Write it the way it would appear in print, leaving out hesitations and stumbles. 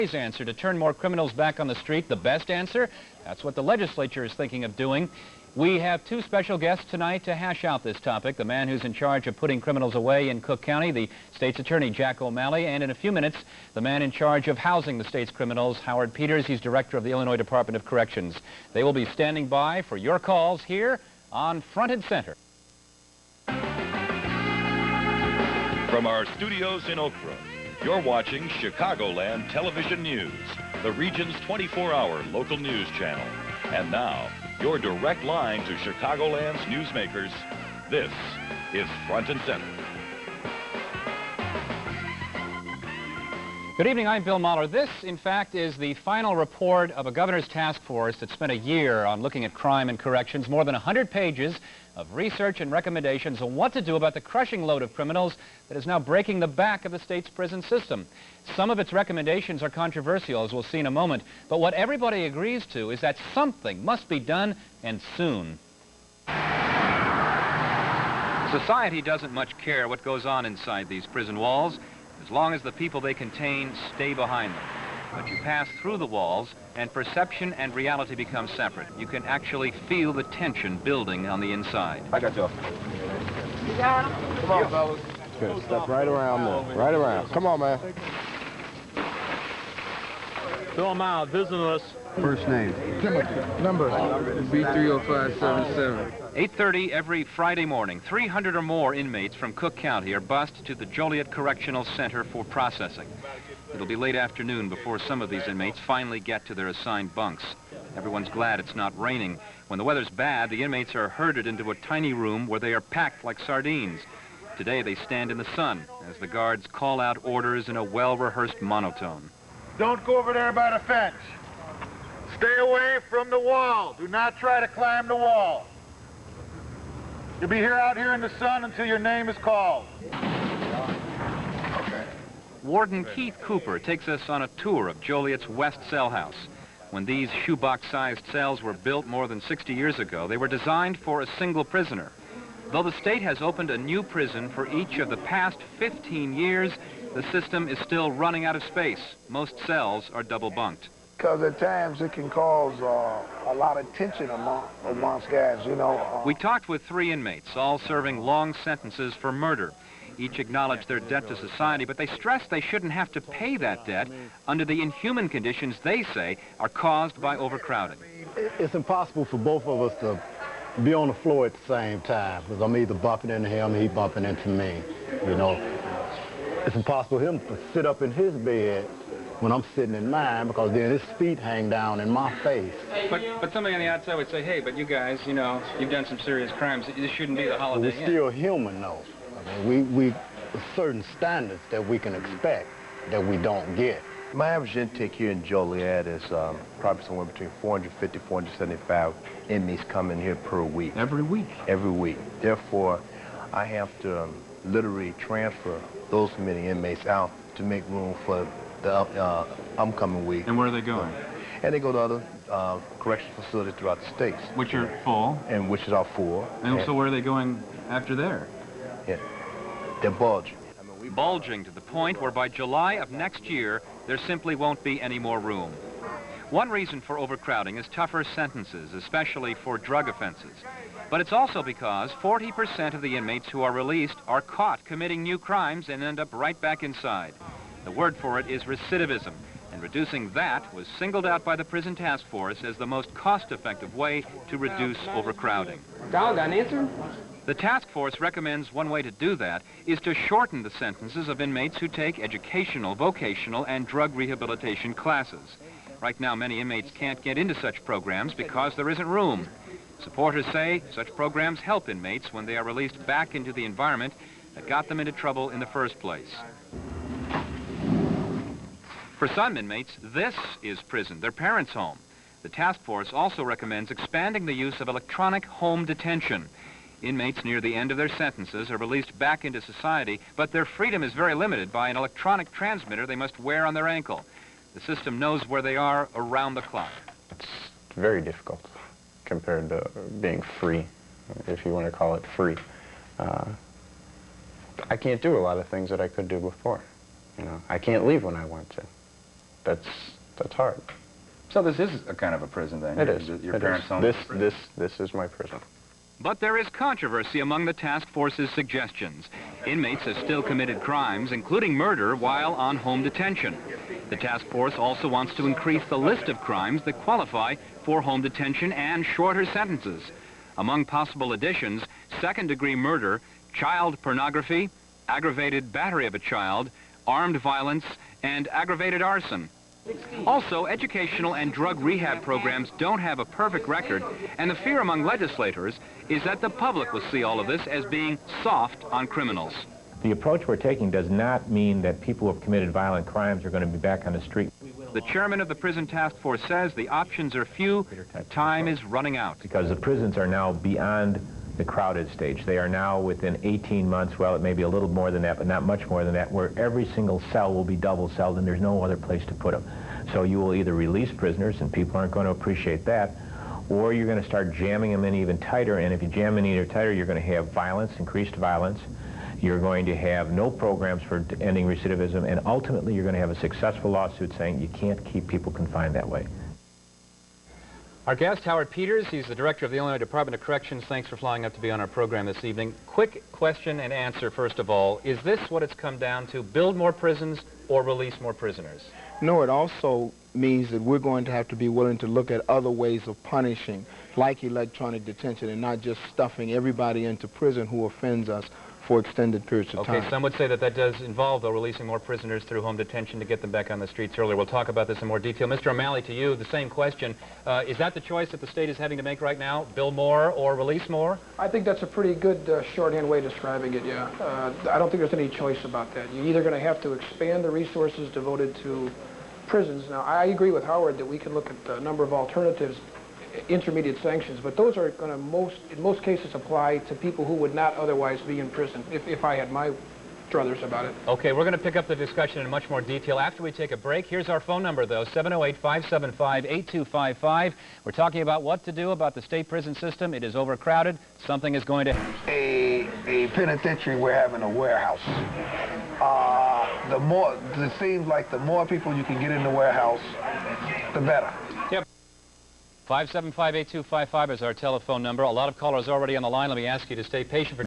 Answer to turn more criminals back on the street, the best answer? That's what the legislature is thinking of doing. We have two special guests tonight to hash out this topic. The man who's in charge of putting criminals away in Cook County, the state's attorney, Jack O'Malley, and in a few minutes, the man in charge of housing the state's criminals, Howard Peters. He's director of the Illinois Department of Corrections. They will be standing by for your calls here on Front and Center. From our studios in Oak Brook, you're watching Chicagoland Television News, the region's 24-hour local news channel. And now, your direct line to Chicagoland's newsmakers. This is Front and Center. Good evening, I'm Bill Mahler. This, in fact, is the final report of a governor's task force that spent a year on looking at crime and corrections, more than 100 pages of research and recommendations on what to do about the crushing load of criminals that is now breaking the back of the state's prison system. Some of its recommendations are controversial, as we'll see in a moment, but what everybody agrees to is that something must be done, and soon. Society doesn't much care what goes on inside these prison walls, as long as the people they contain stay behind them. But you pass through the walls, and perception and reality become separate. You can actually feel the tension building on the inside. I got you. You got him? Come on, fellas. Good. Step right around there. Right around. Come on, man. Fill him out. Visit us. First name. Timothy. Number. B30577. 8:30 every Friday morning. 300 or more inmates from Cook County are bused to the Joliet Correctional Center for processing. It'll be late afternoon before some of these inmates finally get to their assigned bunks. Everyone's glad it's not raining. When the weather's bad, the inmates are herded into a tiny room where they are packed like sardines. Today, they stand in the sun as the guards call out orders in a well-rehearsed monotone. Don't go over there by the fence. Stay away from the wall. Do not try to climb the wall. You'll be here out here in the sun until your name is called. Warden Keith Cooper takes us on a tour of Joliet's West Cell House. When these shoebox-sized cells were built more than 60 years ago, they were designed for a single prisoner. Though the state has opened a new prison for each of the past 15 years, the system is still running out of space. Most cells are double-bunked. Because at times it can cause a lot of tension amongst guys, you know. We talked with 3 inmates, all serving long sentences for murder. Each acknowledged their debt to society, but they stressed they shouldn't have to pay that debt under the inhuman conditions they say are caused by overcrowding. It's impossible for both of us to be on the floor at the same time, because I'm either bumping into him, he bumping into me, you know. It's impossible for him to sit up in his bed when I'm sitting in mine, because then his feet hang down in my face. But somebody on the outside would say, hey, but you guys, you know, you've done some serious crimes. This shouldn't be the Holiday Inn. We're still human, though. I mean, we certain standards that we can expect that we don't get. My average intake here in Joliet is probably somewhere between 450, 475 inmates coming here per week. Every week? Every week. Therefore, I have to literally transfer those many inmates out to make room for the upcoming week. And where are they going? And they go to other correctional facilities throughout the states. Which are full? And which is our full. And so where are they going after there? Yeah, they're bulging. Bulging to the point where by July of next year, there simply won't be any more room. One reason for overcrowding is tougher sentences, especially for drug offenses. But it's also because 40% of the inmates who are released are caught committing new crimes and end up right back inside. The word for it is recidivism, and reducing that was singled out by the Prison Task Force as the most cost-effective way to reduce overcrowding. Dog, got an answer? The task force recommends one way to do that is to shorten the sentences of inmates who take educational, vocational, and drug rehabilitation classes. Right now, many inmates can't get into such programs because there isn't room. Supporters say such programs help inmates when they are released back into the environment that got them into trouble in the first place. For some inmates, this is prison, their parents' home. The task force also recommends expanding the use of electronic home detention. Inmates near the end of their sentences are released back into society, but their freedom is very limited by an electronic transmitter they must wear on their ankle. The system knows where they are around the clock. It's very difficult compared to being free, if you want to call it free. I can't do a lot of things that I could do before. You know, I can't leave when I want to. that's hard. So this is a kind of a prison then? It is. Your It parents' is. home? This is my prison. But there is controversy among the task force's suggestions. Inmates have still committed crimes, including murder, while on home detention. The task force also wants to increase the list of crimes that qualify for home detention and shorter sentences. Among possible additions, second-degree murder, child pornography, aggravated battery of a child, armed violence, and aggravated arson. Also, educational and drug rehab programs don't have a perfect record, and the fear among legislators is that the public will see all of this as being soft on criminals. The approach we're taking does not mean that people who have committed violent crimes are going to be back on the street. The chairman of the prison task force says the options are few and time is running out. Because the prisons are now beyond the crowded stage. They are now within 18 months, well, it may be a little more than that, but not much more than that, where every single cell will be double-celled and there's no other place to put them. So you will either release prisoners, and people aren't going to appreciate that, or you're going to start jamming them in even tighter, and if you jam in even tighter, you're going to have violence, increased violence. You're going to have no programs for ending recidivism, and ultimately you're going to have a successful lawsuit saying you can't keep people confined that way. Our guest, Howard Peters, he's the director of the Illinois Department of Corrections. Thanks for flying up to be on our program this evening. Quick question and answer, first of all. Is this what it's come down to, build more prisons or release more prisoners? No, it also means that we're going to have to be willing to look at other ways of punishing, like electronic detention, and not just stuffing everybody into prison who offends us for extended periods of time. Okay, some would say that that does involve, though, releasing more prisoners through home detention to get them back on the streets earlier. We'll talk about this in more detail. Mr. O'Malley, to you, the same question. Is that the choice that the state is having to make right now, build more or release more? I think that's a pretty good shorthand way of describing it, yeah. I don't think there's any choice about that. You're either going to have to expand the resources devoted to prisons. Now, I agree with Howard that we can look at a number of alternatives, intermediate sanctions, but those are going to in most cases apply to people who would not otherwise be in prison, if I had my druthers about it. Okay, we're going to pick up the discussion in much more detail after we take a break. Here's our phone number, though, 708-575-8255. We're talking about what to do about the state prison system. It is overcrowded. Something is going to... A penitentiary, we're having a warehouse. It seems like the more people you can get in the warehouse, the better. 575-8255 is our telephone number. A lot of callers already on the line. Let me ask you to stay patient for